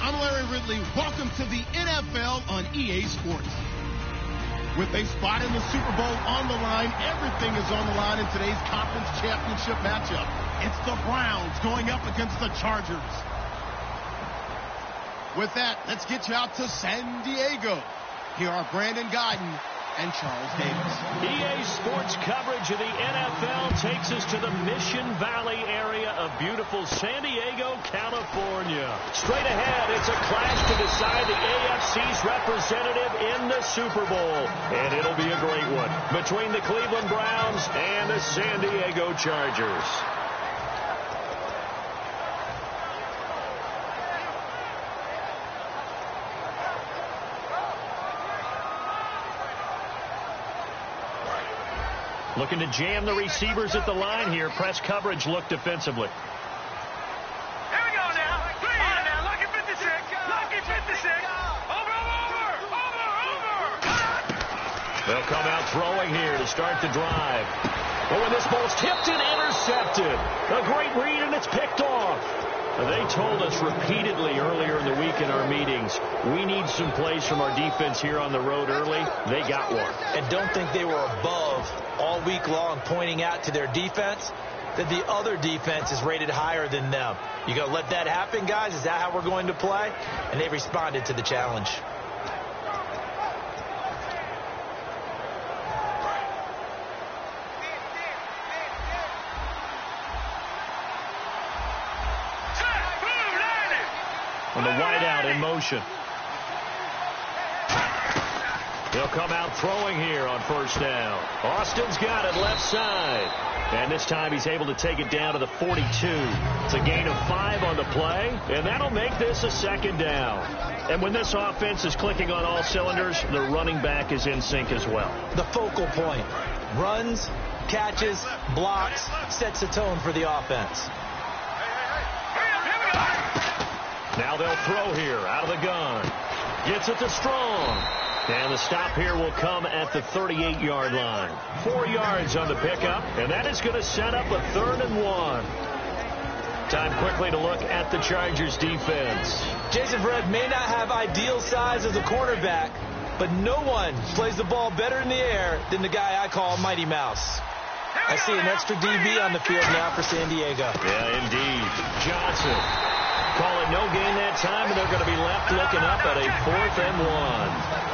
I'm Larry Ridley. Welcome to the NFL on EA Sports. With a spot in the Super Bowl on the line, everything is on the line in today's conference championship matchup. It's the Browns going up against the Chargers. With that, let's get you out to San Diego. Here are Brandon Guyton and Charles Davis. EA Sports coverage of the NFL takes us to the Mission Valley area of beautiful San Diego, California. Straight ahead, it's a clash to decide the AFC's representative in the Super Bowl. And it'll be a great one between the Cleveland Browns and the San Diego Chargers. Looking to jam the receivers at the line here. Press coverage look defensively. Here we go now. Three now. Lucky 56. Lucky 56. Over. They'll come out throwing here to start the drive. Oh, and this ball's tipped and intercepted. A great read, and it's picked off. They told us repeatedly earlier in the week in our meetings, we need some plays from our defense here on the road early. They got one. And don't think they were above all week long pointing out to their defense that the other defense is rated higher than them. You going to let that happen, guys? Is that how we're going to play? And they responded to the challenge. On the wideout in motion. They'll come out throwing here on first down. Austin's got it left side. And this time he's able to take it down to the 42. It's a gain of 5 on the play, and that'll make this a second down. And when this offense is clicking on all cylinders, the running back is in sync as well. The focal point. Runs, catches, blocks, sets the tone for the offense. Now they'll throw here out of the gun. Gets it to Strong. And the stop here will come at the 38-yard line. 4 yards on the pickup, and that is going to set up a 3rd and 1. Time quickly to look at the Chargers defense. Jason Verrett may not have ideal size as a cornerback, but no one plays the ball better in the air than the guy I call Mighty Mouse. I see an extra DB on the field now for San Diego. Yeah, indeed. Johnson. Call it no gain that time, and they're going to be left looking up at a 4th and 1.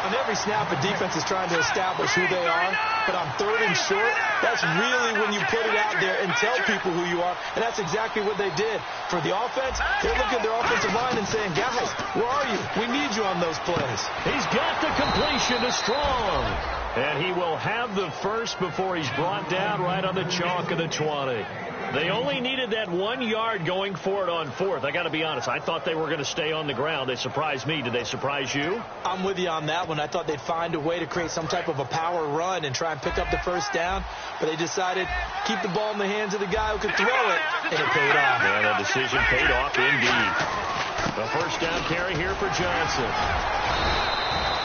On every snap, a defense is trying to establish who they are, but on 3rd and short, that's really when you put it out there and tell people who you are, and that's exactly what they did. For the offense, they're looking at their offensive line and saying, guys, where are you? We need you on those plays. He's got the completion to Strong, and he will have the first before he's brought down right on the chalk of the 20. They only needed that 1 yard going for it on 4th. I got to be honest. I thought they were going to stay on the ground. They surprised me. Did they surprise you? I'm with you on that one. I thought they'd find a way to create some type of a power run and try and pick up the first down. But they decided keep the ball in the hands of the guy who could throw it, and it paid off. Yeah, that decision paid off indeed. The first down carry here for Johnson.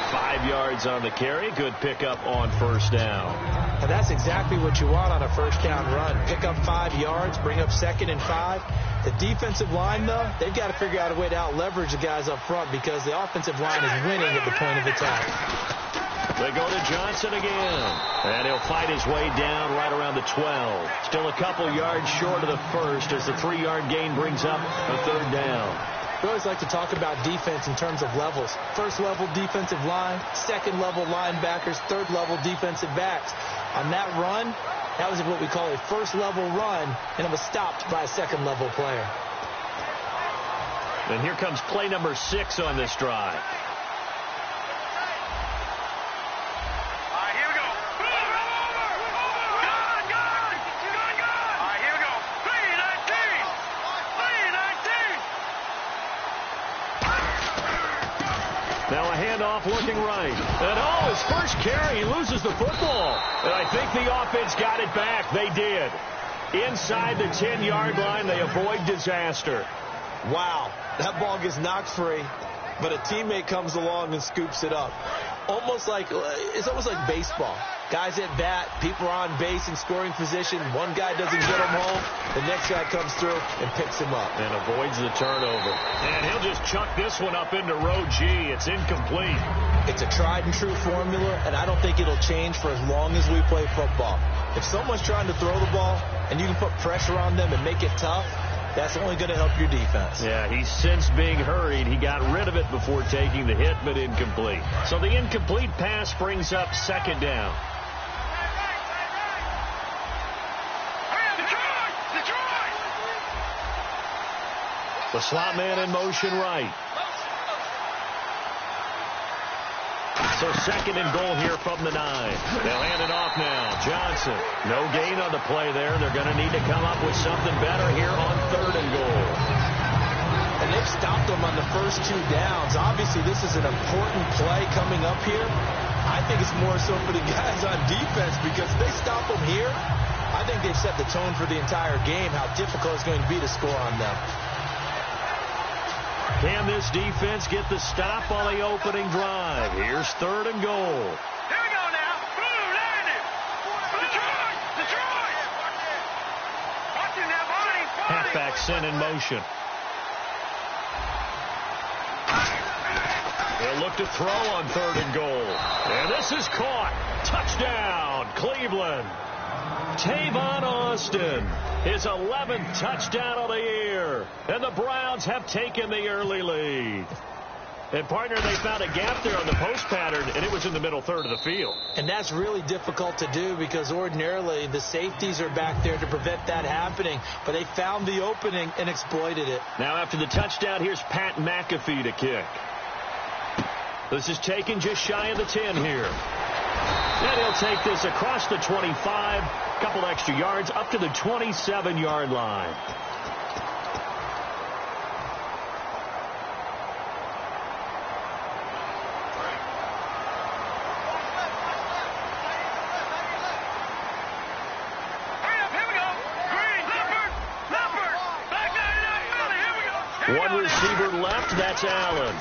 5 yards on the carry. Good pickup on first down. And that's exactly what you want on a first down run. Pick up 5 yards, bring up 2nd and 5. The defensive line, though, they've got to figure out a way to out-leverage the guys up front because the offensive line is winning at the point of attack. They go to Johnson again. And he'll fight his way down right around the 12. Still a couple yards short of the first as the 3-yard gain brings up a 3rd down. We always like to talk about defense in terms of levels. 1st level defensive line, 2nd level linebackers, 3rd level defensive backs. On that run, that was what we call a 1st level run, and it was stopped by a 2nd level player. And here comes play number 6 on this drive. Now a handoff looking right. And his first carry, he loses the football. And I think the offense got it back. They did. Inside the 10-yard line, they avoid disaster. Wow, that ball gets knocked free, but a teammate comes along and scoops it up. it's almost like baseball. Guys at bat, people are on base in scoring position. One guy doesn't get him home. The next guy comes through and picks him up. And avoids the turnover. And he'll just chuck this one up into row G. It's incomplete. It's a tried and true formula, and I don't think it'll change for as long as we play football. If someone's trying to throw the ball and you can put pressure on them and make it tough, that's only going to help your defense. Yeah, he's since being hurried. He got rid of it before taking the hit, but incomplete. So the incomplete pass brings up second down. The slot man in motion right. So second and goal here from the 9. They'll hand it off now. Johnson. No gain on the play there. They're going to need to come up with something better here on third and goal. And they've stopped them on the first 2 downs. Obviously, this is an important play coming up here. I think it's more so for the guys on defense because if they stop them here, I think they've set the tone for the entire game, how difficult it's going to be to score on them. Can this defense get the stop on the opening drive? Here's third and goal. Here we go now. Boom, there it is. Detroit. Watch it now, Barney. Halfback sent in motion. They'll look to throw on third and goal. And this is caught. Touchdown, Cleveland. Tavon Austin, his 11th touchdown of the year. And the Browns have taken the early lead. And, partner, they found a gap there on the post pattern, and it was in the middle third of the field. And that's really difficult to do because ordinarily the safeties are back there to prevent that happening. But they found the opening and exploited it. Now, after the touchdown, here's Pat McAfee to kick. This is taken just shy of the 10 here. And he'll take this across the 25, a couple extra yards, up to the 27-yard line. One receiver left, that's Allen.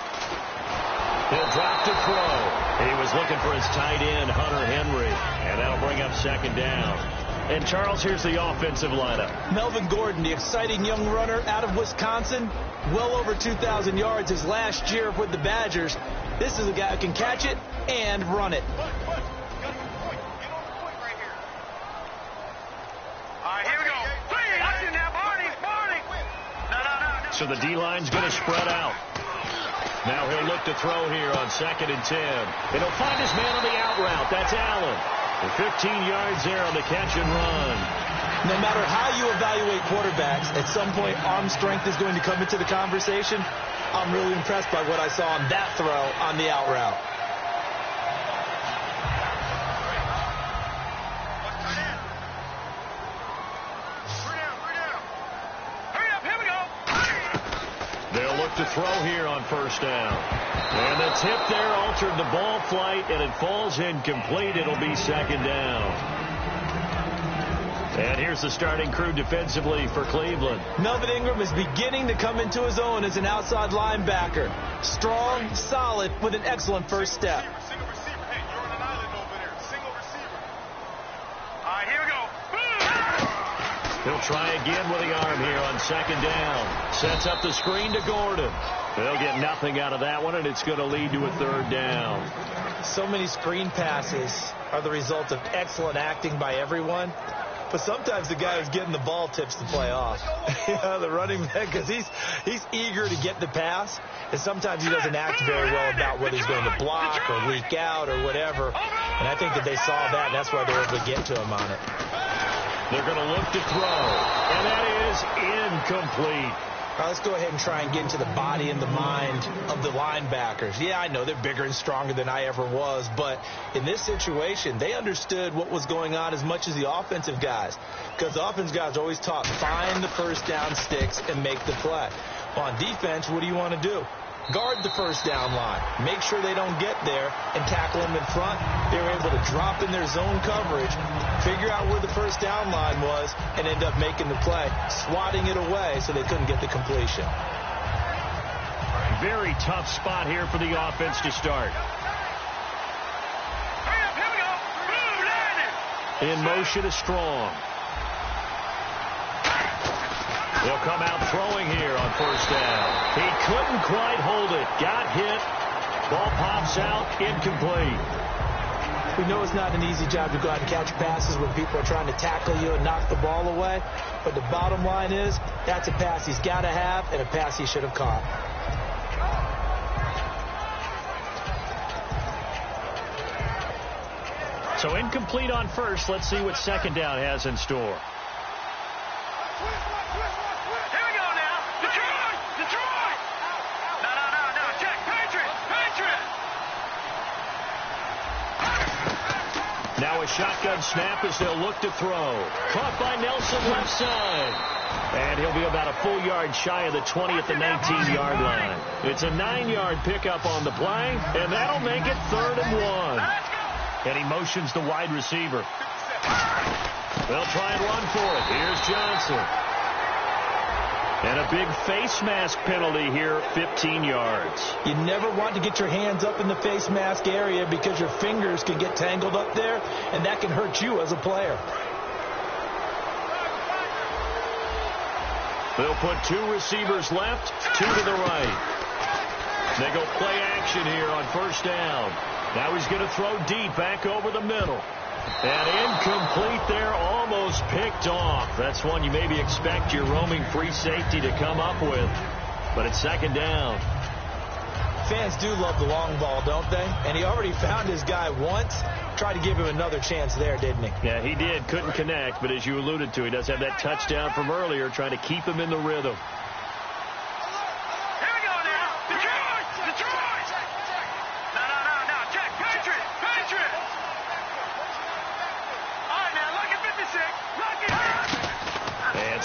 He'll drop to throw. He was looking for his tight end, Hunter Henry, and that'll bring up second down. And, Charles, here's the offensive lineup. Melvin Gordon, the exciting young runner out of Wisconsin, well over 2,000 yards his last year with the Badgers. This is a guy who can catch it and run it. So the D-line's going to spread out. Now he'll look to throw here on 2nd and 10. And he'll find his man on the out route. That's Allen. And 15 yards there on the catch and run. No matter how you evaluate quarterbacks, at some point arm strength is going to come into the conversation. I'm really impressed by what I saw on that throw on the out route. To throw here on first down. And the tip there altered the ball flight, and it falls incomplete. It'll be second down. And here's the starting crew defensively for Cleveland. Melvin Ingram is beginning to come into his own as an outside linebacker. Strong, solid, with an excellent first step. Single receiver. Hey, you're on an island over there. Single receiver. All right, here we go. He'll try again with the arm here on second down. Sets up the screen to Gordon. They'll get nothing out of that one, and it's going to lead to a third down. So many screen passes are the result of excellent acting by everyone. But sometimes the guy who's getting the ball tips the play off. The running back, because he's eager to get the pass, and sometimes he doesn't act very well about whether he's going to block or leak out or whatever. And I think that they saw that, and that's why they were able to get to him on it. They're going to look to throw, and that is incomplete. All right, let's go ahead and try and get into the body and the mind of the linebackers. Yeah, I know they're bigger and stronger than I ever was, but in this situation, they understood what was going on as much as the offensive guys, because the offensive guys are always taught, find the first down sticks and make the play. Well, on defense, what do you want to do? Guard the first down line. Make sure they don't get there and tackle them in front. They were able to drop in their zone coverage, figure out where the first down line was, and end up making the play, swatting it away so they couldn't get the completion. Very tough spot here for the offense to start. In motion is Strong. He'll come out throwing here on first down. He couldn't quite hold it. Got hit. Ball pops out. Incomplete. We know it's not an easy job to go out and catch passes when people are trying to tackle you and knock the ball away. But the bottom line is, that's a pass he's got to have and a pass he should have caught. So incomplete on first. Let's see what second down has in store. Here we go now. Detroit! Detroit! No. Check. Patriot! Now a shotgun snap as they'll look to throw. Caught by Nelson left side. And he'll be about a full yard shy of the 20 at the 19-yard line. It's a 9-yard pickup on the play, and that'll make it 3rd and 1. And he motions the wide receiver. They'll try and run for it. Here's Johnson. And a big face mask penalty here, 15 yards. You never want to get your hands up in the face mask area because your fingers can get tangled up there, and that can hurt you as a player. They'll put 2 receivers left, 2 to the right. They go play action here on first down. Now he's going to throw deep back over the middle. And incomplete there, almost picked off. That's one you maybe expect your roaming free safety to come up with. But it's second down. Fans do love the long ball, don't they? And he already found his guy once. Tried to give him another chance there, didn't he? Yeah, he did. Couldn't connect. But as you alluded to, he does have that touchdown from earlier, trying to keep him in the rhythm.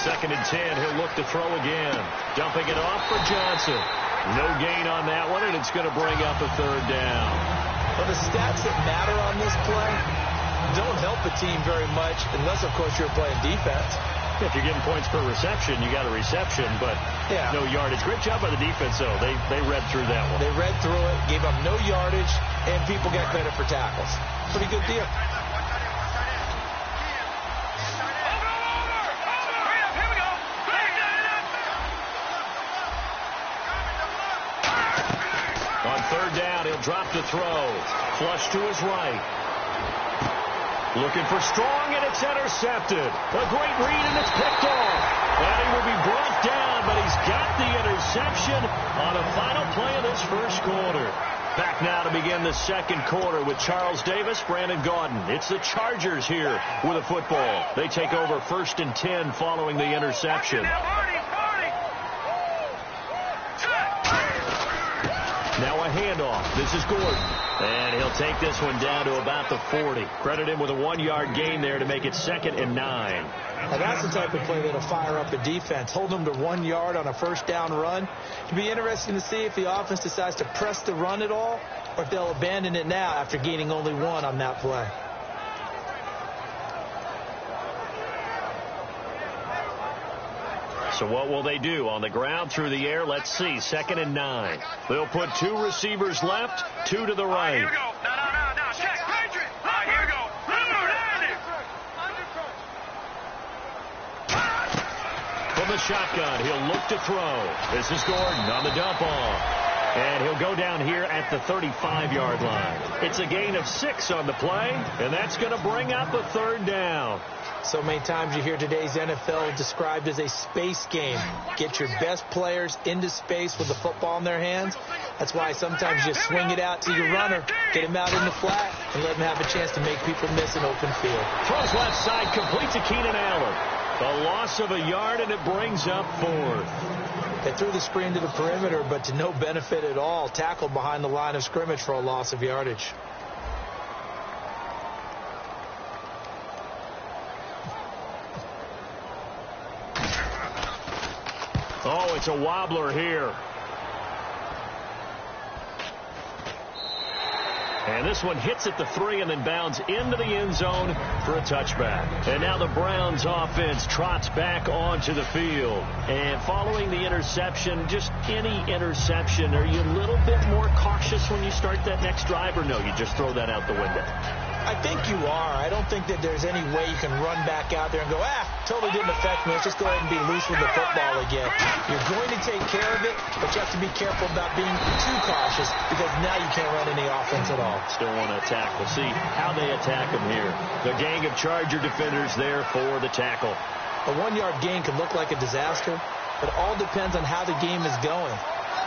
Second and 10, he'll look to throw again. Dumping it off for Johnson. No gain on that one, and it's going to bring up a 3rd down. Well, the stats that matter on this play don't help the team very much unless, of course, you're playing defense. If you're getting points per reception, you got a reception, but no yardage. Great job by the defense, though. They read through that one. They read through it, gave up no yardage, and people got credit for tackles. Pretty good deal. Third down, he'll drop to throw. Flush to his right. Looking for Strong, and it's intercepted. A great read, and it's picked off. And he will be brought down, but he's got the interception on a final play of this first quarter. Back now to begin the second quarter with Charles Davis, Brandon Gaudin. It's the Chargers here with a football. They take over 1st and 10 following the interception. Now a handoff. This is Gordon. And he'll take this one down to about the 40. Credit him with a 1-yard gain there to make it 2nd and 9. Now that's the type of play that'll fire up a defense. Hold them to 1 yard on a first down run. It'll be interesting to see if the offense decides to press the run at all or if they'll abandon it now after gaining only 1 on that play. So what will they do? On the ground, through the air, let's see. 2nd and 9. They'll put 2 receivers left, 2 to the right. Here we go. No. Check. Patriot. Here we go. From the shotgun, he'll look to throw. This is Gordon on the dump off. And he'll go down here at the 35-yard line. It's a gain of 6 on the play, and that's going to bring up a 3rd down. So many times you hear today's NFL described as a space game. Get your best players into space with the football in their hands. That's why sometimes you swing it out to your runner, get him out in the flat, and let him have a chance to make people miss an open field. Throws left side, complete to Keenan Allen. A loss of a yard, and it brings up 4th. They threw the screen to the perimeter, but to no benefit at all. Tackled behind the line of scrimmage for a loss of yardage. Oh, it's a wobbler here. And this one hits at the 3 and then bounds into the end zone for a touchback. And now the Browns offense trots back onto the field. And following the interception, just any interception, are you a little bit more cautious when you start that next drive, or no, you just throw that out the window? I think you are. I don't think that there's any way you can run back out there and go, totally didn't affect me. Let's just go ahead and be loose with the football again. You're going to take care of it, but you have to be careful about being too cautious because now you can't run any offense at all. Still want to attack. We'll see how they attack them here. The gang of Charger defenders there for the tackle. A 1-yard gain can look like a disaster, but it all depends on how the game is going.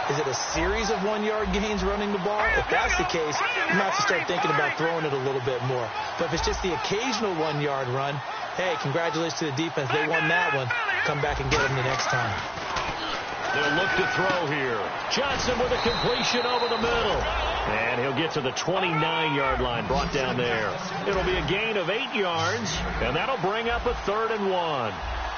Is it a series of 1-yard gains running the ball? If that's the case, you might have to start thinking about throwing it a little bit more. But if it's just the occasional 1-yard run, hey, congratulations to the defense. They won that one. Come back and get them the next time. They'll look to throw here. Johnson with a completion over the middle. And he'll get to the 29-yard line, brought down there. It'll be a gain of 8 yards, and that'll bring up a 3rd and 1.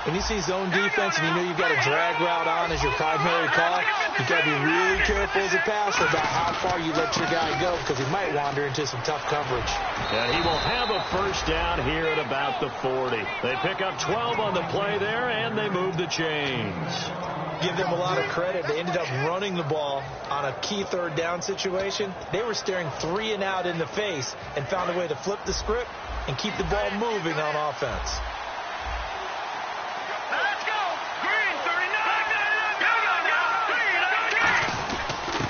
When you see zone defense and you know you've got a drag route on as your primary call, you've got to be really careful as a passer about how far you let your guy go because he might wander into some tough coverage. And he will have a first down here at about the 40. They pick up 12 on the play there, and they move the chains. Give them a lot of credit. They ended up running the ball on a key 3rd down situation. They were staring 3 and out in the face and found a way to flip the script and keep the ball moving on offense.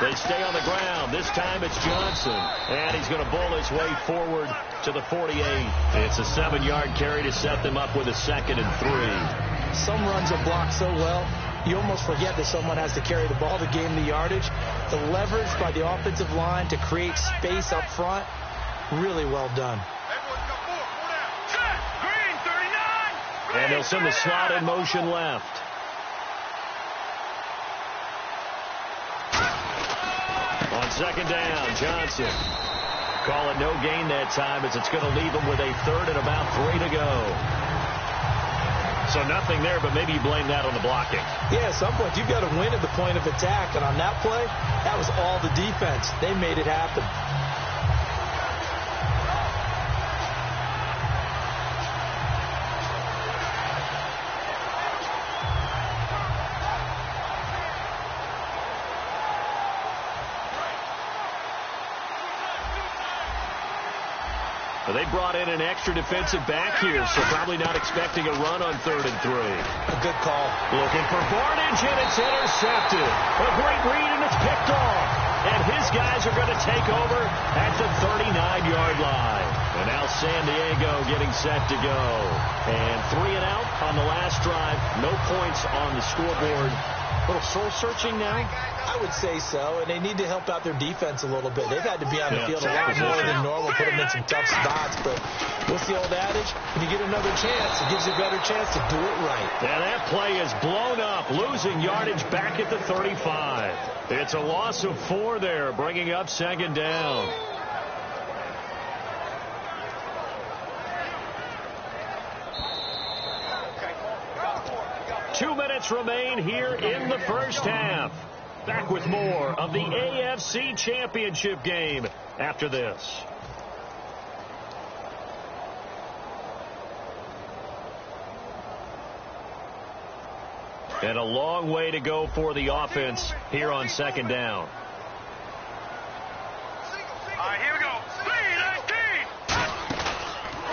They stay on the ground. This time it's Johnson. And he's going to bowl his way forward to the 48. It's a 7-yard carry to set them up with a 2nd and 3. Some runs are blocked so well, you almost forget that someone has to carry the ball to gain the yardage. The leverage by the offensive line to create space up front, really well done. And they'll send the slot in motion left. On 2nd down, Johnson. Call it no gain that time as it's going to leave them with a 3rd and about 3 to go. So nothing there, but maybe you blame that on the blocking. Yeah, at some point you've got to win at the point of attack, and on that play, that was all the defense. They made it happen. Well, they brought in an extra defensive back here, so probably not expecting a run on 3rd and 3. A good call. Looking for Barnage, and it's intercepted. A great read, and it's picked off. And his guys are going to take over at the 39-yard line. And now San Diego getting set to go. And 3 and out on the last drive. No points on the scoreboard. A little soul-searching now? I would say so, and they need to help out their defense a little bit. They've had to be on the field a lot more than normal, put them in some tough spots. But what's the old adage? When you get another chance, it gives you a better chance to do it right. And that play is blown up, losing yardage back at the 35. It's a loss of 4 there, bringing up 2nd down. Two minutes remain here in the first half. Back with more of the AFC Championship game after this. And a long way to go for the offense here on 2nd down. All right, here we go.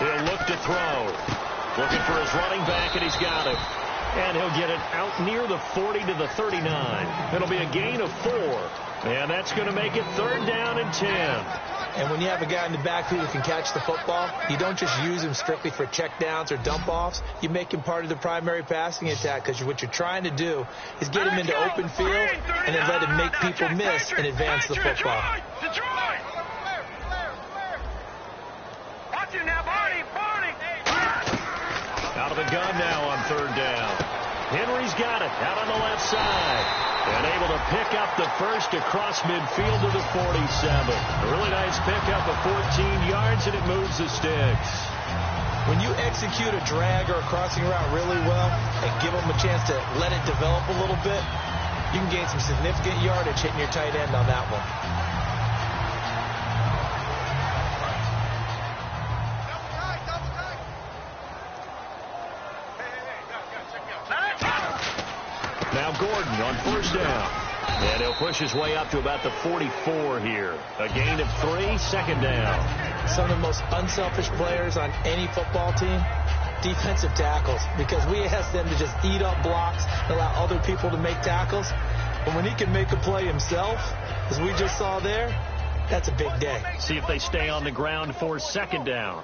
3-19. He'll look to throw. Looking for his running back, and he's got him. And he'll get it out near the 40 to the 39. It'll be a gain of 4. And that's going to make it 3rd down and 10. And when you have a guy in the backfield who can catch the football, you don't just use him strictly for checkdowns or dump-offs. You make him part of the primary passing attack because what you're trying to do is get him into open field and then let him make people miss and advance the football. Watch it now, Barney. Out of the gun now on 3rd down. Henry's got it out on the left side. And able to pick up the first across midfield to the 47. A really nice pickup of 14 yards, and it moves the sticks. When you execute a drag or a crossing route really well and give them a chance to let it develop a little bit, you can gain some significant yardage hitting your tight end on that one. Now Gordon on 1st down. And he'll push his way up to about the 44 here. A gain of 3, second down. Some of the most unselfish players on any football team, defensive tackles, because we ask them to just eat up blocks and allow other people to make tackles. But when he can make a play himself, as we just saw there, that's a big day. See if they stay on the ground for second down.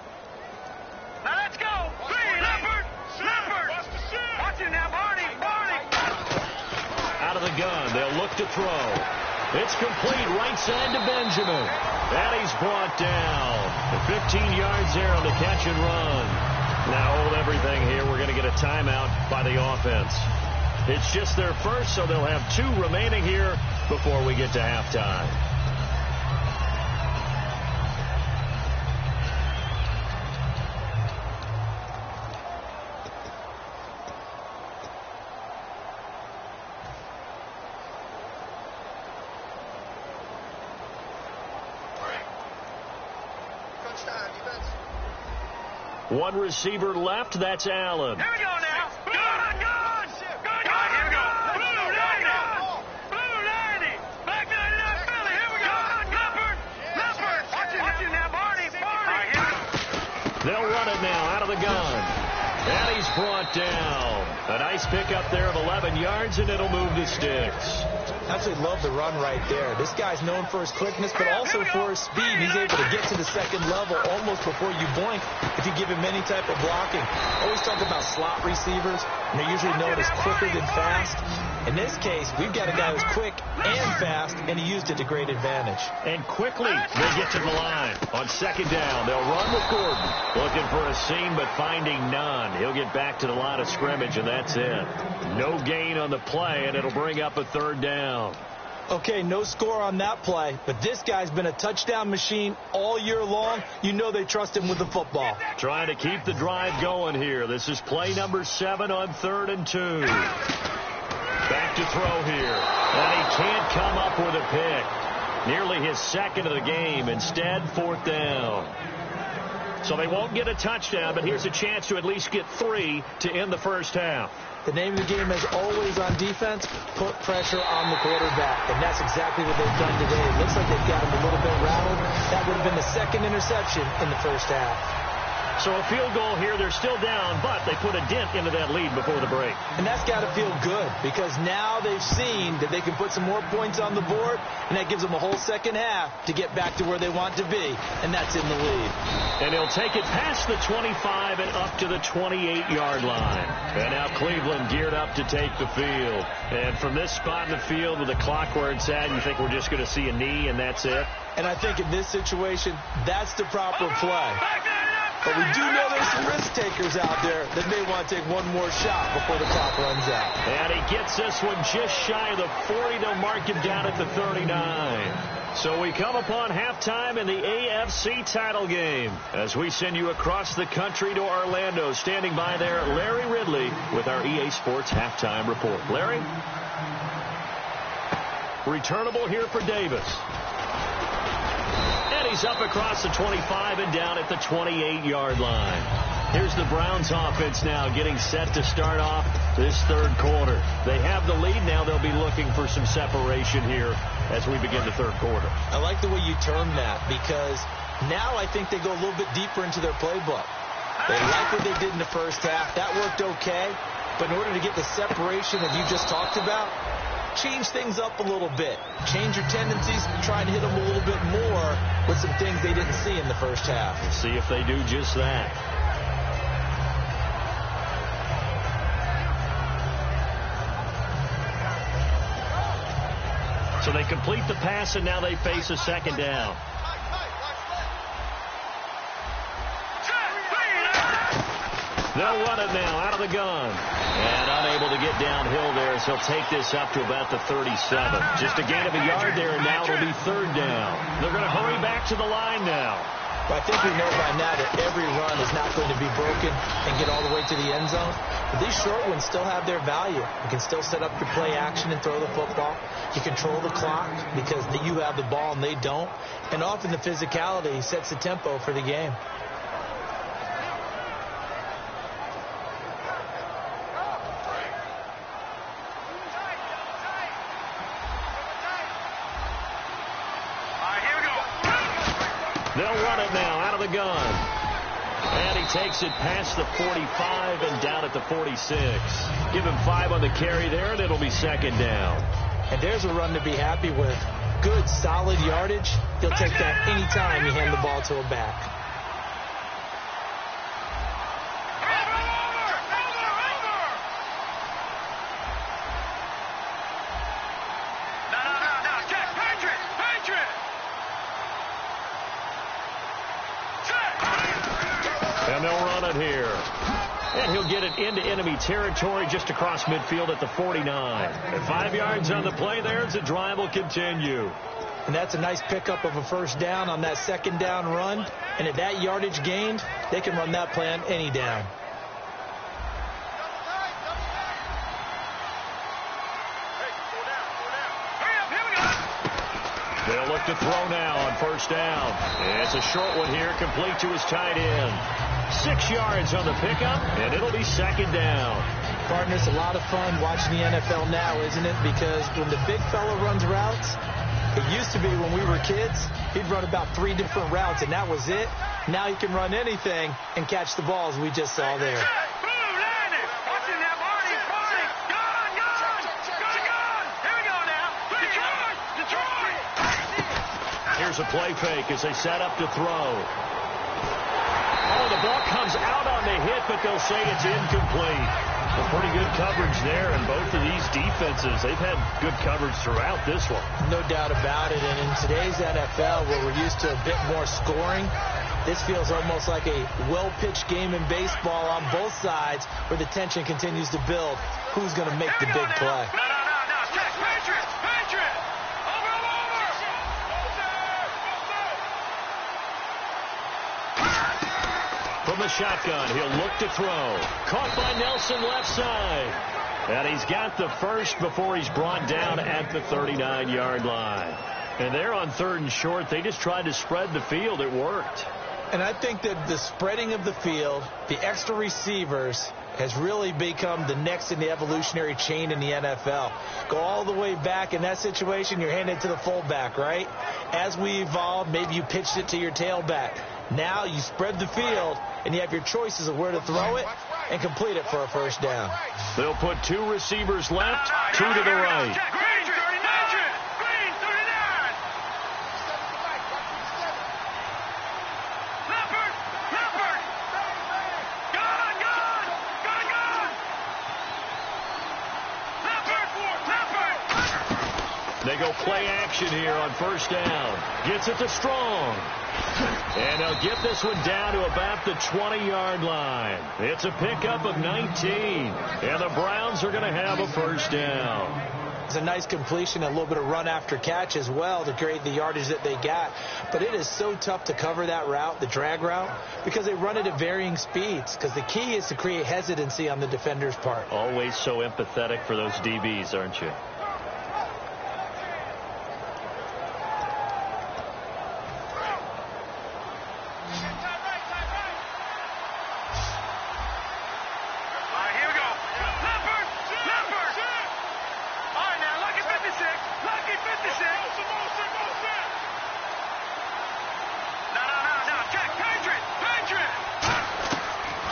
Now let's go. Leopard. Watch it now, Barney. Out of the gun, they'll look to throw. It's complete, right side to Benjamin. And he's brought down. 15 yards there on the catch and run. Now hold everything here. We're going to get a timeout by the offense. It's just their first, so they'll have 2 remaining here before we get to halftime. One receiver left. That's Allen. Here we go now. Good. Here we go. Blue 90. Back 99 Philly. Here we go. Leopard. Watch it now, Barney. They'll run it now out of the gun. And he's brought down. A nice pickup there of 11 yards, and it'll move the sticks. Absolutely love the run right there. This guy's known for his quickness, but also for his speed. He's able to get to the second level almost before you blink if you give him any type of blocking. Always talk about slot receivers, and they're usually known as quicker than fast. In this case, we've got a guy who's quick and fast, and he used it to great advantage. And quickly, they get to the line. On second down, they'll run with Gordon. Looking for a seam, but finding none. He'll get back to the line of scrimmage, and that's it. No gain on the play, and it'll bring up a third down. Okay, no score on that play, but this guy's been a touchdown machine all year long. You know they trust him with the football. Trying to keep the drive going here. This is play number 7 on 3rd and 2. Back to throw here. And he can't come up with a pick. Nearly his second of the game. Instead, 4th down. So they won't get a touchdown, but here's a chance to at least get 3 to end the first half. The name of the game is always on defense, put pressure on the quarterback. And that's exactly what they've done today. It looks like they've got him a little bit rattled. That would have been the second interception in the first half. So a field goal here. They're still down, but they put a dent into that lead before the break. And that's got to feel good because now they've seen that they can put some more points on the board, and that gives them a whole second half to get back to where they want to be, and that's in the lead. And he'll take it past the 25 and up to the 28-yard line. And now Cleveland geared up to take the field. And from this spot in the field with the clock where it's at, you think we're just going to see a knee and that's it? And I think in this situation, that's the proper play. But we do know there's some risk takers out there that may want to take one more shot before the clock runs out. And he gets this one just shy of the 40. They'll mark him down at the 39. So we come upon halftime in the AFC title game as we send you across the country to Orlando. Standing by there, Larry Ridley with our EA Sports halftime report. Larry? Returnable here for Davis. And he's up across the 25 and down at the 28-yard line. Here's the Browns offense now getting set to start off this third quarter. They have the lead. Now they'll be looking for some separation here as we begin the third quarter. I like the way you term that because now I think they go a little bit deeper into their playbook. They like what they did in the first half. That worked okay. But in order to get the separation that you just talked about, change things up a little bit. Change your tendencies, try to hit them a little bit more with some things they didn't see in the first half. Let's see if they do just that. So they complete the pass, and now they face a second down. They'll run it now out of the gun. And unable to get downhill there, so he'll take this up to about the 37. Just a gain of a yard there, and now it'll be third down. They're going to hurry back to the line now. But I think we know by now that every run is not going to be broken and get all the way to the end zone. But these short ones still have their value. You can still set up your play action and throw the football. You control the clock because you have the ball and they don't. And often the physicality sets the tempo for the game. They'll run it now out of the gun. And he takes it past the 45 and down at the 46. Give him 5 on the carry there, and it'll be second down. And there's a run to be happy with. Good, solid yardage. He'll take that any time you hand the ball to a back. And they'll run it here. And he'll get it into enemy territory just across midfield at the 49. And 5 yards on the play there as the drive will continue. And that's a nice pickup of a first down on that second down run. And at that yardage gained, they can run that play on any down. They'll look to throw now on first down. It's a short one here, complete to his tight end. 6 yards on the pickup, and it'll be second down. Partner, it's a lot of fun watching the NFL now, isn't it? Because when the big fella runs routes, it used to be when we were kids, he'd run about 3 different routes, and that was it. Now he can run anything and catch the balls we just saw there. Here's a play fake as they set up to throw. Oh, the ball comes out on the hit, but they'll say it's incomplete. Well, pretty good coverage there, and both of these defenses, they've had good coverage throughout this one. No doubt about it, and in today's NFL, where we're used to a bit more scoring, this feels almost like a well-pitched game in baseball on both sides, where the tension continues to build. Who's going to make the big play? From the shotgun, he'll look to throw. Caught by Nelson left side. And he's got the first before he's brought down at the 39-yard line. And they're on 3rd and short. They just tried to spread the field. It worked. And I think that the spreading of the field, the extra receivers, has really become the next in the evolutionary chain in the NFL. Go all the way back in that situation, you're handed to the fullback, right? As we evolve, maybe you pitched it to your tailback. Now you spread the field, and you have your choices of where to throw it and complete it for a first down. They'll put 2 receivers left, 2 to the right. They go play action here on first down. Gets it to Strong. And they'll get this one down to about the 20-yard line. It's a pickup of 19. And the Browns are going to have a first down. It's a nice completion, a little bit of run after catch as well to create the yardage that they got. But it is so tough to cover that route, the drag route, because they run it at varying speeds. Because the key is to create hesitancy on the defender's part. Always so empathetic for those DBs, aren't you?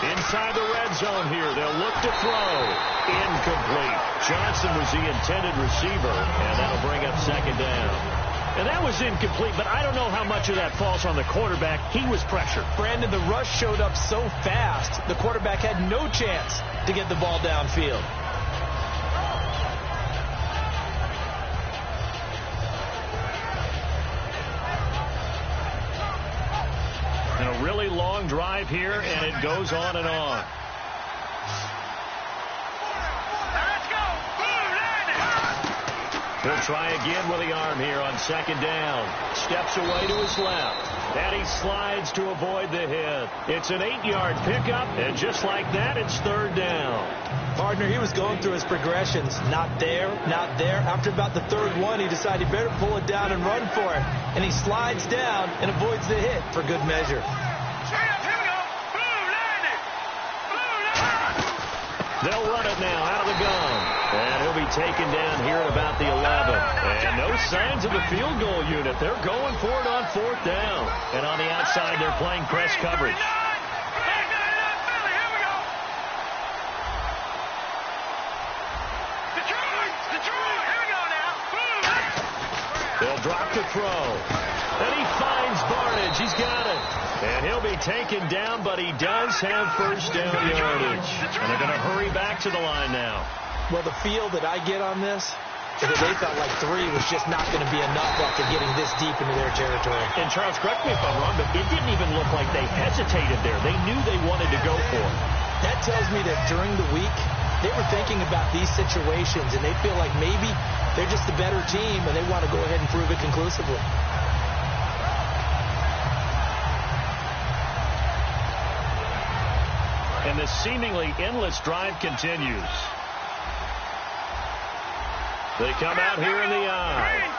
Inside the red zone here, they'll look to throw. Incomplete. Johnson was the intended receiver, and that'll bring up second down. And that was incomplete, but I don't know how much of that falls on the quarterback. He was pressured. Brandon, the rush showed up so fast, the quarterback had no chance to get the ball downfield. And a really long drive here, and it goes on and on. He'll try again with the arm here on second down. Steps away to his left. And he slides to avoid the hit. It's an 8-yard pickup, and just like that, it's third down. Partner, he was going through his progressions. Not there, not there. After about the third one, he decided he better pull it down and run for it. And he slides down and avoids the hit for good measure. They'll run it now out of the gun. And he'll be taken down here at about the 11. And no signs of the field goal unit. They're going for it on 4th down. And on the outside, they're playing press coverage. They'll drop the throw. And he finds Barnage. He's got it. And he'll be taken down, but he does have first down yardage. And they're going to hurry back to the line now. Well, the feel that I get on this is that they felt like 3 was just not going to be enough after getting this deep into their territory. And Charles, correct me if I'm wrong, but it didn't even look like they hesitated there. They knew they wanted to go for it. That tells me that during the week, they were thinking about these situations, and they feel like maybe they're just a better team, and they want to go ahead and prove it conclusively. And the seemingly endless drive continues. They come out here in the eye.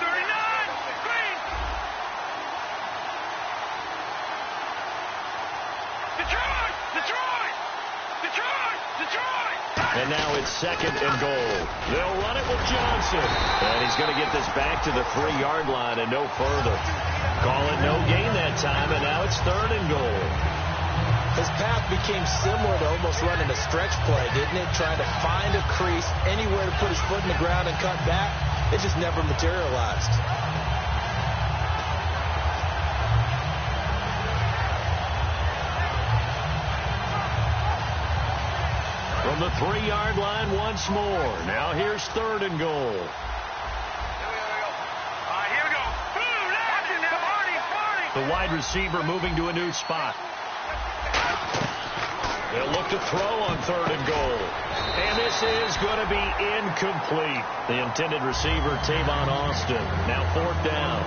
And now it's 2nd and goal. They'll run it with Johnson. And he's going to get this back to the 3-yard line and no further. Call it no gain that time, and now it's 3rd and goal. His path became similar to almost running a stretch play, didn't it? Trying to find a crease, anywhere to put his foot in the ground and cut back. It just never materialized. From the 3-yard line once more. Now here's 3rd and goal. Here we go. The wide receiver moving to a new spot. They'll look to throw on 3rd and goal. And this is going to be incomplete. The intended receiver, Tavon Austin. Now 4th down.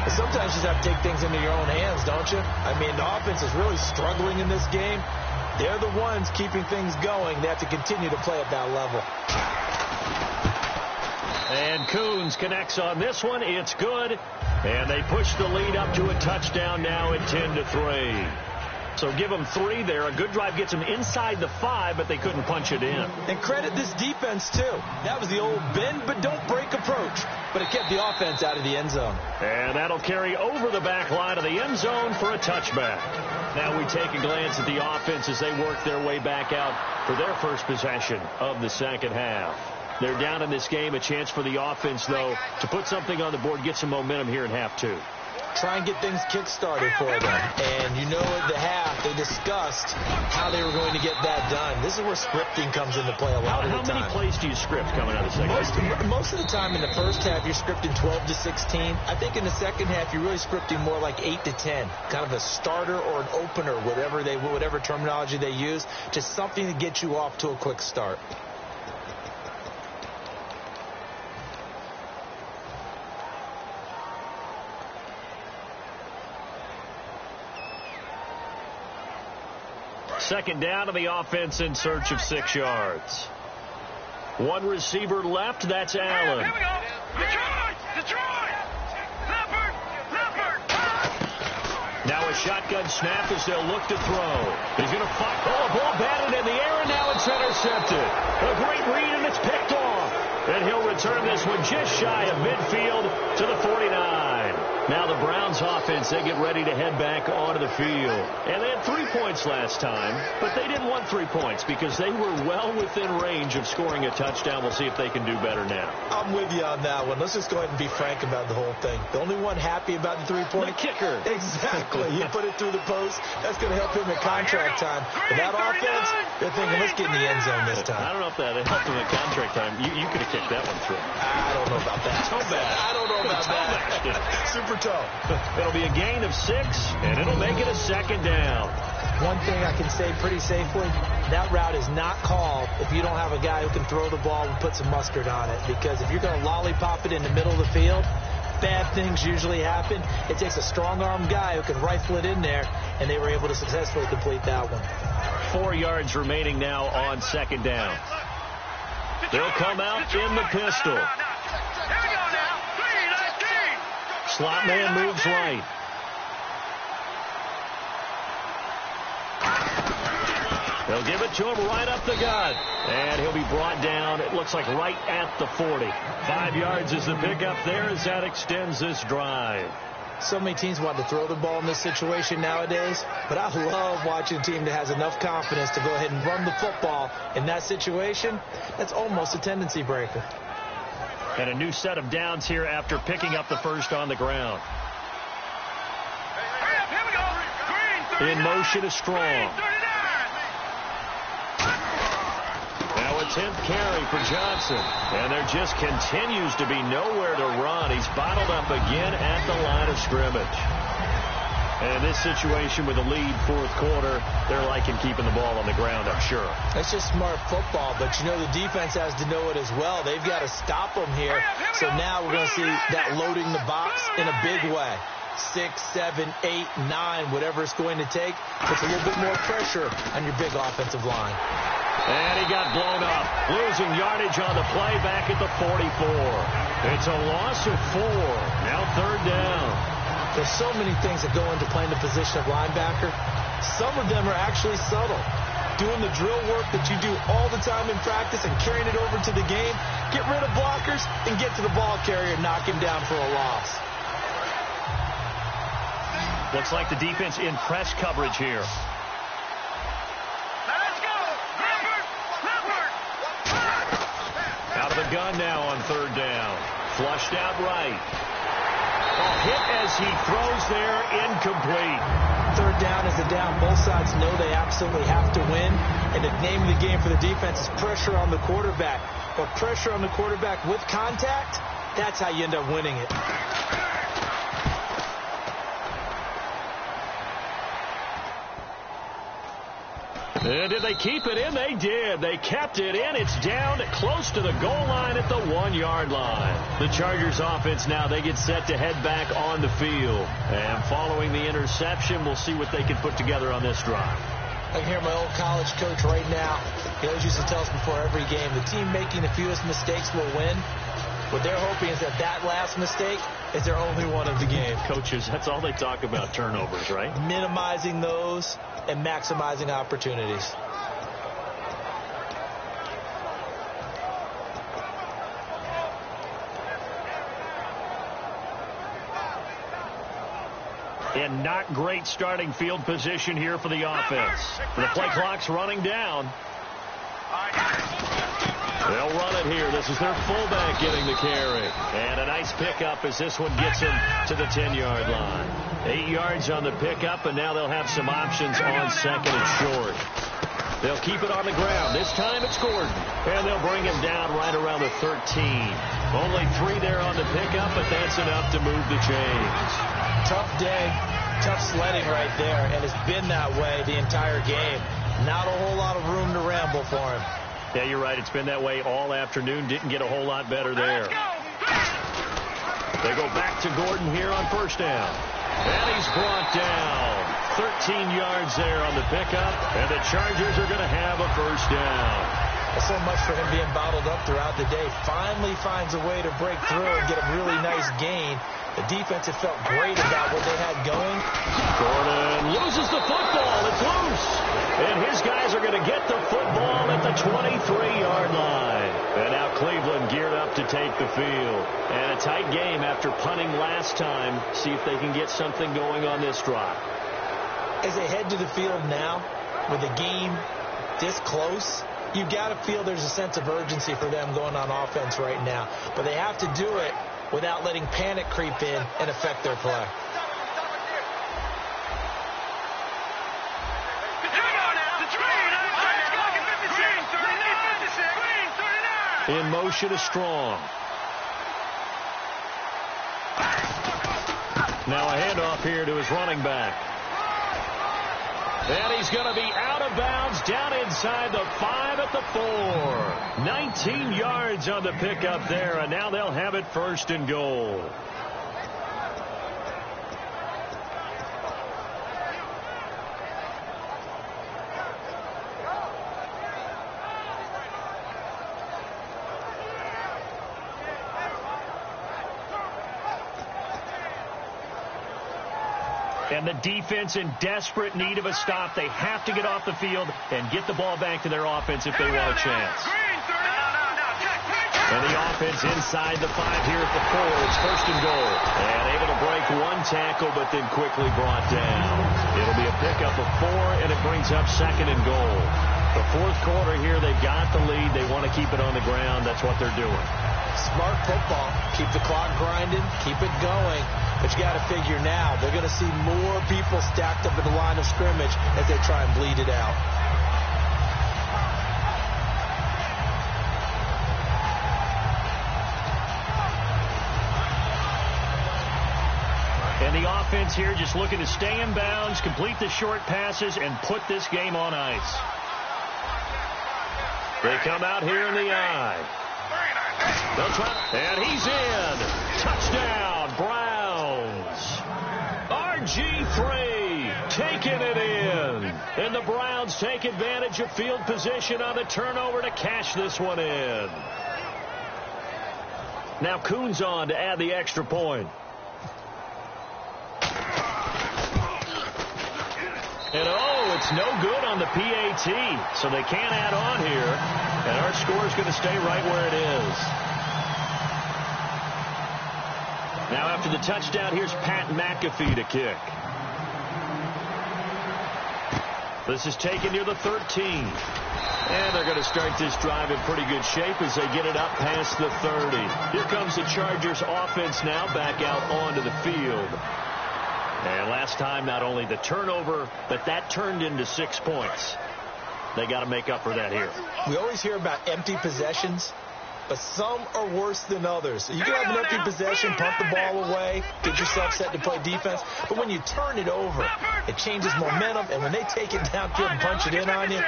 Sometimes you just have to take things into your own hands, don't you? I mean, the offense is really struggling in this game. They're the ones keeping things going. They have to continue to play at that level. And Coons connects on this one. It's good. And they push the lead up to a touchdown now at 10-3. So give them 3 there. A good drive gets them inside the 5, but they couldn't punch it in. And credit this defense, too. That was the old bend but don't break approach. But it kept the offense out of the end zone. And that'll carry over the back line of the end zone for a touchback. Now we take a glance at the offense as they work their way back out for their first possession of the second half. They're down in this game. A chance for the offense, though, to put something on the board, get some momentum here in half 2. Try and get things kick-started for them. And you know at the half, they discussed how they were going to get that done. This is where scripting comes into play a lot of the time. How many plays do you script coming out of the second half? Most of the time in the first half, you're scripting 12 to 16. I think in the second half, you're really scripting more like 8 to 10. Kind of a starter or an opener, whatever terminology they use. Just something to get you off to a quick start. Second down to the offense in search of 6 yards. One receiver left. That's Allen. Here we go. Detroit. Leopard. Now a shotgun snap as they'll look to throw. He's going to fight. Oh, ball batted in the air, and now it's intercepted. A great read, and it's picked off. And he'll return this one just shy of midfield to the 49. Now the Browns offense, they get ready to head back onto the field. And they had 3 points last time, but they didn't want 3 points because they were well within range of scoring a touchdown. We'll see if they can do better now. I'm with you on that one. Let's just go ahead and be frank about the whole thing. The only one happy about the 3-point? The kicker. Exactly. He put it through the post. That's going to help him in contract time. But that offense, they're thinking, let's get in the end zone this time. I don't know if that helped him in contract time. You could have kicked that one through. I don't know about that. Toe bad. I don't know about that. Super toe. It'll be a gain of 6, and it'll make it a second down. One thing I can say pretty safely, that route is not called if you don't have a guy who can throw the ball and put some mustard on it. Because if you're going to lollipop it in the middle of the field, bad things usually happen. It takes a strong-arm guy who can rifle it in there, and they were able to successfully complete that one. 4 yards remaining now on second down. They'll come out in the pistol. Here we go now. 3-19. Slot man moves right. They'll give it to him right up the gut. And he'll be brought down, it looks like right at the 40. 5 yards is the pickup there as that extends this drive. So many teams want to throw the ball in this situation nowadays, but I love watching a team that has enough confidence to go ahead and run the football in that situation. That's almost a tendency breaker. And a new set of downs here after picking up the first on the ground. In motion is Strong. Now a 10th carry for Johnson. And there just continues to be nowhere to run. He's bottled up again at the line of scrimmage. And in this situation with a lead fourth quarter, they're liking keeping the ball on the ground, I'm sure. That's just smart football, but you know the defense has to know it as well. They've got to stop them here. So now we're going to see that loading the box in a big way. 6, 7, 8, 9, whatever it's going to take, puts a little bit more pressure on your big offensive line. And he got blown up, losing yardage on the play back at the 44. It's a loss of 4. Now third down. There's so many things that go into playing the position of linebacker. Some of them are actually subtle. Doing the drill work that you do all the time in practice and carrying it over to the game. Get rid of blockers and get to the ball carrier and knock him down for a loss. Looks like the defense in press coverage here. Let's go! Clifford! Out of the gun now on third down. Flushed out right. A hit as he throws there, incomplete. Third down is a down. Both sides know they absolutely have to win. And the name of the game for the defense is pressure on the quarterback. But pressure on the quarterback with contact, that's how you end up winning it. And did they keep it in? They did. They kept it in. It's down close to the goal line at the 1-yard line. The Chargers offense now, they get set to head back on the field. And following the interception, we'll see what they can put together on this drive. I can hear my old college coach right now. He always used to tell us before every game, the team making the fewest mistakes will win. What they're hoping is that last mistake is their only one of the game. Coaches, that's all they talk about, turnovers, right? Minimizing those and maximizing opportunities. And not great starting field position here for the offense. The play clock's running down. They'll run it here. This is their fullback getting the carry. And a nice pickup as this one gets him to the 10-yard line. 8 yards on the pickup, and now they'll have some options on second and short. They'll keep it on the ground. This time it's Gordon. And they'll bring him down right around the 13. Only 3 there on the pickup, but that's enough to move the chains. Tough day, tough sledding right there, and it's been that way the entire game. Not a whole lot of room to ramble for him. Yeah, you're right. It's been that way all afternoon. Didn't get a whole lot better there. They go back to Gordon here on first down. And he's brought down. 13 yards there on the pickup. And the Chargers are going to have a first down. So much for him being bottled up throughout the day. Finally finds a way to break through and get a really nice gain. The defense had felt great about what they had going. Gordon loses the football. It's loose. And his guys are going to get the football at the 23-yard line. And now Cleveland geared up to take the field. And a tight game after punting last time. See if they can get something going on this drive. As they head to the field now, with the game this close, you've got to feel there's a sense of urgency for them going on offense right now. But they have to do it without letting panic creep in and affect their play. In motion is Strong. Now a handoff here to his running back. And he's going to be out of bounds down inside the 5 at the 4. 19 yards on the pickup there, and now they'll have it first and goal. And the defense in desperate need of a stop. They have to get off the field and get the ball back to their offense if they want a chance. And the offense inside the 5 here at the 4. It's first and goal. And able to break one tackle, but then quickly brought down. It'll be a pickup of 4, and it brings up second and goal. The fourth quarter here, they've got the lead. They want to keep it on the ground. That's what they're doing. Smart football. Keep the clock grinding. Keep it going. But you got to figure now, they're going to see more people stacked up at the line of scrimmage as they try and bleed it out. And the offense here just looking to stay in bounds, complete the short passes, and put this game on ice. They come out here in the eye. They'll try, and he's in. Touchdown, Browns. RG3 taking it in. And the Browns take advantage of field position on the turnover to cash this one in. Now Kuhn's on to add the extra point. And, it's no good on the PAT, so they can't add on here. And our score is going to stay right where it is. Now, after the touchdown, here's Pat McAfee to kick. This is taken near the 13. And they're going to start this drive in pretty good shape as they get it up past the 30. Here comes the Chargers offense now back out onto the field. And last time, not only the turnover, but that turned into 6 points. They got to make up for that here. We always hear about empty possessions, but some are worse than others. You can have an empty possession, punt the ball away, get yourself set to play defense. But when you turn it over, it changes momentum. And when they take it downfield and punch it in on you,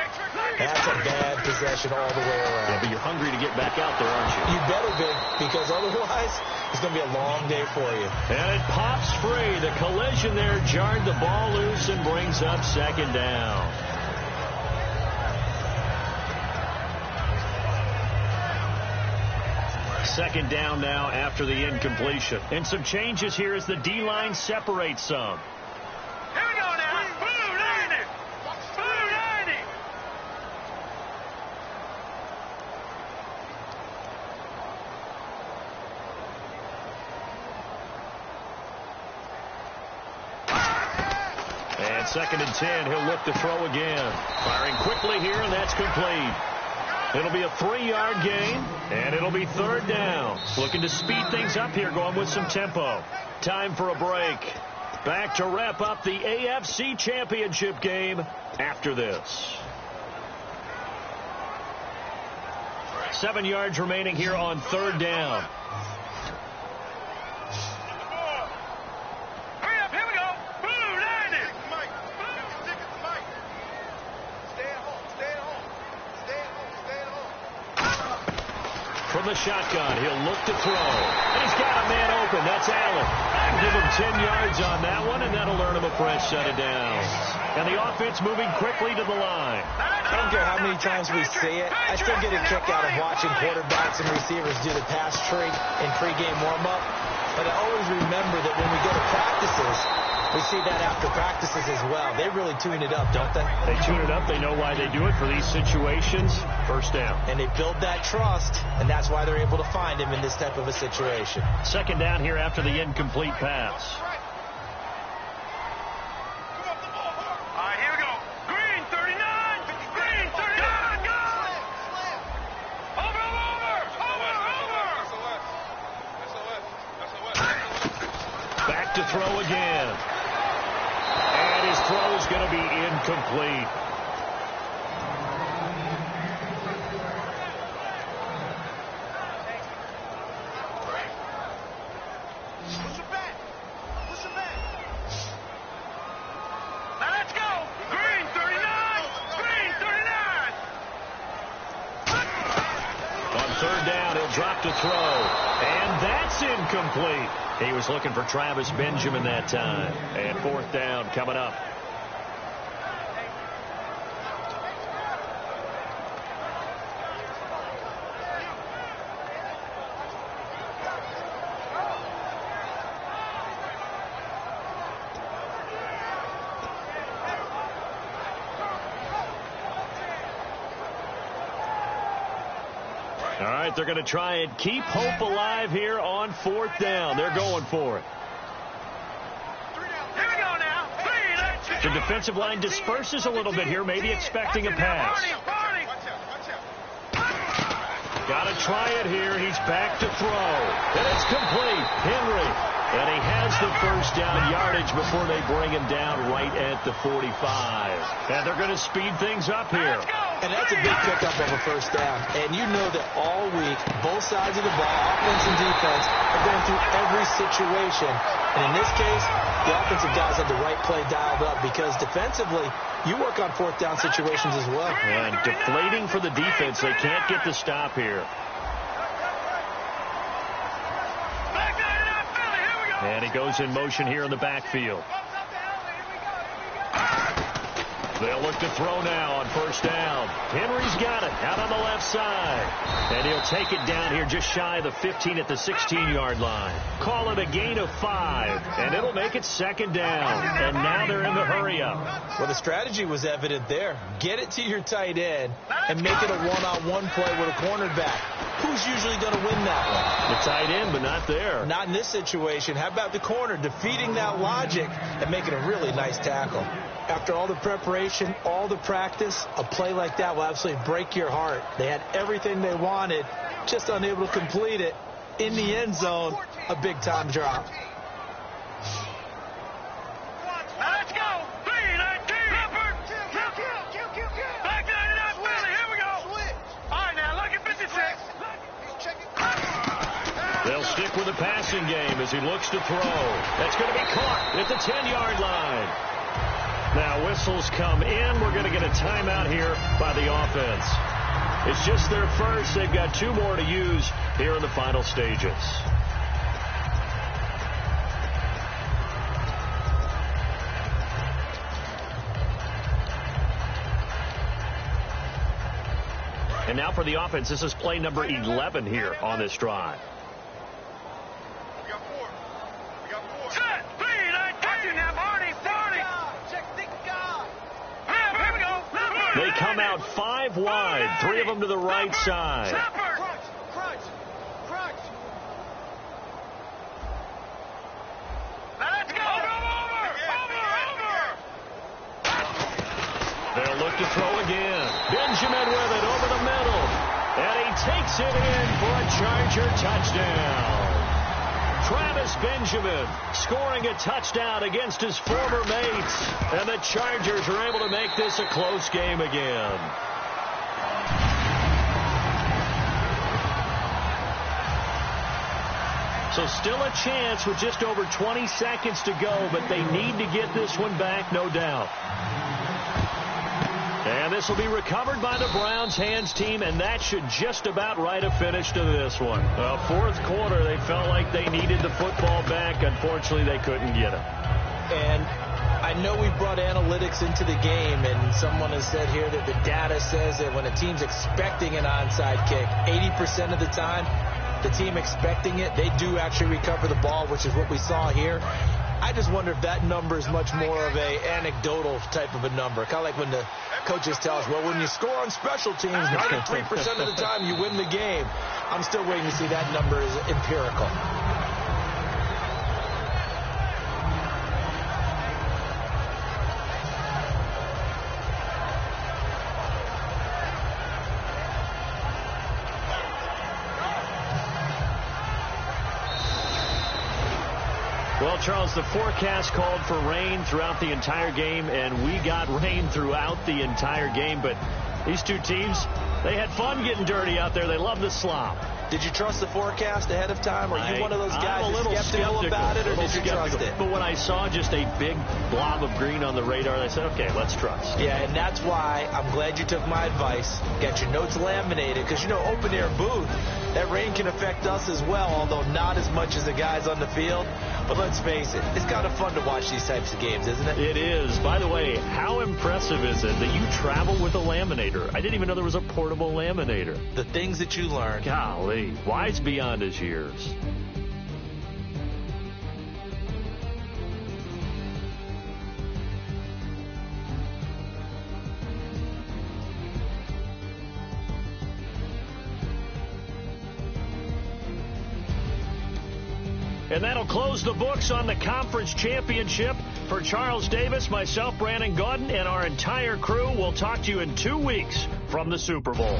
that's a bad possession all the way around. Yeah, but you're hungry to get back out there, aren't you? You better be, because otherwise it's going to be a long day for you. And it pops free. The collision there jarred the ball loose and brings up second down. Second down now after the incompletion. And some changes here as the D-line separates some. Here we go now. Blue 90. Blue 90. And second and 10. He'll look to throw again. Firing quickly here, and that's complete. It'll be a 3-yard gain, and it'll be third down. Looking to speed things up here, going with some tempo. Time for a break. Back to wrap up the AFC Championship game after this. 7 yards remaining here on third down. From the shotgun, he'll look to throw. And he's got a man open. That's Allen. Give him 10 yards on that one, and that'll earn him a fresh set of downs. And the offense moving quickly to the line. I don't care how many times we say it, I still get a kick out of watching quarterbacks and receivers do the pass trick in pregame warm-up. But I always remember that when we go to practices, we see that after practices as well. They really tune it up, don't they? They tune it up. They know why they do it for these situations. First down. And they build that trust, and that's why they're able to find him in this type of a situation. Second down here after the incomplete pass. All right, here we go. Green 39. Green 39. Go. Over. Back to throw again. And his throw is going to be incomplete. Push it back. Now let's go. Green 39. Green 39. On third down, he'll drop to throw. And that's incomplete. He was looking for Travis Benjamin that time. And fourth down coming up. All right, they're going to try and keep hope alive here on 4th down. They're going for it. Here we go now. The defensive line disperses a little bit here, maybe expecting a pass. Got to try it here. He's back to throw. And it's complete. Henry. And he has the first down yardage before they bring him down right at the 45. And they're going to speed things up here. And that's a big pickup of a first down. And you know that all week, both sides of the ball, offense and defense, are going through every situation. And in this case, the offensive guys had the right play dialed up because defensively, you work on 4th down situations as well. And deflating for the defense. They can't get the stop here. And he goes in motion here in the backfield. They'll look to throw now on 1st down. Henry's got it out on the left side. And he'll take it down here just shy of the 15 at the 16-yard line. Call it a gain of 5. And it'll make it 2nd down. And now they're in the hurry-up. Well, the strategy was evident there. Get it to your tight end and make it a one-on-one play with a cornerback. Who's usually going to win that one? The tight end, but not there. Not in this situation. How about the corner defeating that logic and making a really nice tackle? After all the preparation, all the practice, a play like that will absolutely break your heart. They had everything they wanted, just unable to complete it. In the end zone, a big-time drop. Let's go. Back 99, Philly. Here we go. All right, now, look at 56. They'll stick with the passing game as he looks to throw. That's going to be caught at the 10-yard line. Now whistles come in. We're going to get a timeout here by the offense. It's just their first. They've got 2 more to use here in the final stages. And now for the offense, this is play number 11 here on this drive. Set. 3, 19. Now, Barney. Here we go. They come out 5 wide, 3 of them to the right side. Crunch. Now let's go. Over. They'll look to throw again. Benjamin with it over the middle. And he takes it in for a Charger touchdown. Travis Benjamin scoring a touchdown against his former mates. And the Chargers are able to make this a close game again. So still a chance with just over 20 seconds to go, but they need to get this one back, no doubt. And this will be recovered by the Browns hands team, and that should just about write a finish to this one. 4th quarter, they felt like they needed the football back. Unfortunately, they couldn't get it. And I know we brought analytics into the game, and someone has said here that the data says that when a team's expecting an onside kick, 80% of the time, the team expecting it, they do actually recover the ball, which is what we saw here. I just wonder if that number is much more of a anecdotal type of a number. Kind of like when the coaches tell us, well, when you score on special teams, 93% of the time you win the game. I'm still waiting to see that number is empirical. Well, Charles, the forecast called for rain throughout the entire game, and we got rain throughout the entire game. But these two teams, they had fun getting dirty out there. They love the slop. Did you trust the forecast ahead of time? Are you one of those guys I'm a little skeptical about it, or did you trust it? But when I saw just a big blob of green on the radar, I said, okay, let's trust. Yeah, and that's why I'm glad you took my advice. Get your notes laminated, because, you know, open-air booth, that rain can affect us as well, although not as much as the guys on the field. But let's face it, it's kind of fun to watch these types of games, isn't it? It is. By the way, how impressive is it that you travel with a laminator? I didn't even know there was a portable laminator. The things that you learn. Golly, wise beyond his years. And that'll close the books on the conference championship. For Charles Davis, myself, Brandon Gaudin, and our entire crew, we'll talk to you in 2 weeks from the Super Bowl.